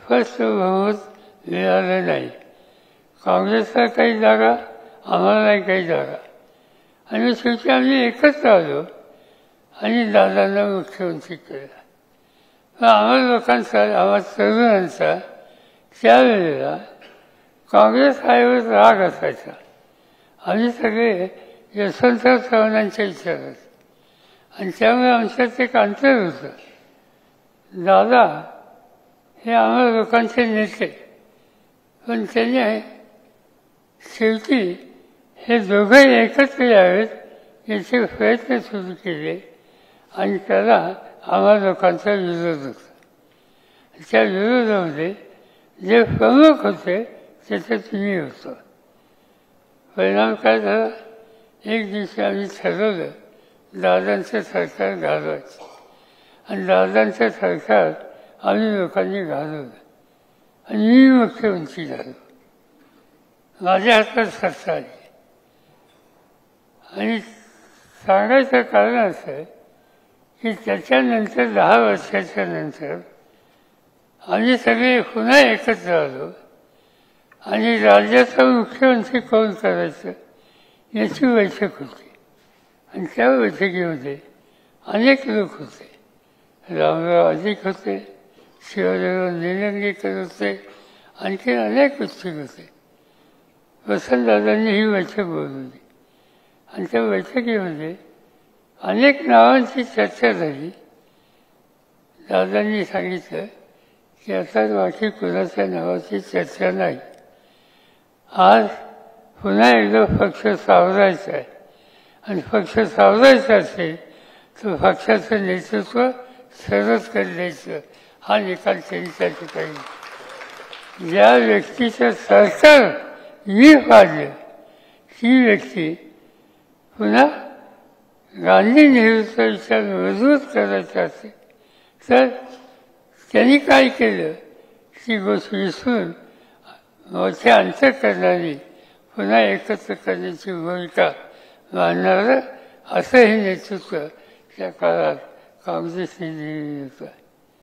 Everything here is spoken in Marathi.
स्पष्ट बहुमत मिळालं नाही. काँग्रेसला काही जागा, आम्हाला नाही काही जागा, आणि शेवटी आम्ही एकत्र आलो आणि दादांना मुख्यमंत्री केला. आम्हाला लोकांचा, आम्हा तरुणांचा त्यावेळेला काँग्रेस आईवर राग असायचा. आम्ही सगळे यशवंतराव चव्हाणांच्या विचारात, आणि त्यामुळे आमच्यात एक अंतर होतं. दादा हे आम्हाला लोकांचे नेते, पण त्याने शेवटी हे दोघंही एकत्र यावेत याचे प्रयत्न सुरू केले, आणि त्याला आम्हा लोकांचा विरोध होता. त्या विरोधामध्ये जे प्रमुख होते त्याच्यात मी होतो. परिणाम काय झाला, एक दिवशी आम्ही ठरवलं दादांचं सरकार घालवायचं, आणि दादांचं सरकार आम्ही लोकांनी घालवलं, आणि मी मुख्यमंत्री झालो. माझ्या हातात सत्ता आली. आणि सांगायचं कारण असं की त्याच्यानंतर 10 वर्षाच्या नंतर आम्ही सगळे पुन्हा एकत्र आलो, आणि राज्याचा मुख्यमंत्री कोण करायचं याची बैठक होती. आणि त्या बैठकीमध्ये अनेक लोक होते. रामराव अधिक होते, शिवराव निलंगेकर होते, आणखी अनेक उत्सुक होते. वसंतदादांनी ही बैठक बोलवली, आणि त्या बैठकीमध्ये अनेक नावांची चर्चा झाली. दादांनी सांगितलं की आता बाकी कुणाच्या नावाची चर्चा नाही, आज पुन्हा एकदा पक्ष सावरायचा आहे, आणि पक्ष सावरायचा असेल तर पक्षाचं नेतृत्व सरस द्यायचं, हा निकाल त्यांनी त्या ठिकाणी. ज्या व्यक्तीचं सरकार मी पाडलं ती व्यक्ती पुन्हा गांधी नेहरूचा विचार मजबूत करायचा असेल तर त्यांनी काय केलं, ती गोष्ट विसरून मोठे अंतर करणारी पुन्हा एकत्र करण्याची भूमिका मानणारं असं हे नेतृत्व त्या काळात काँग्रेसने दिलेलं होतं.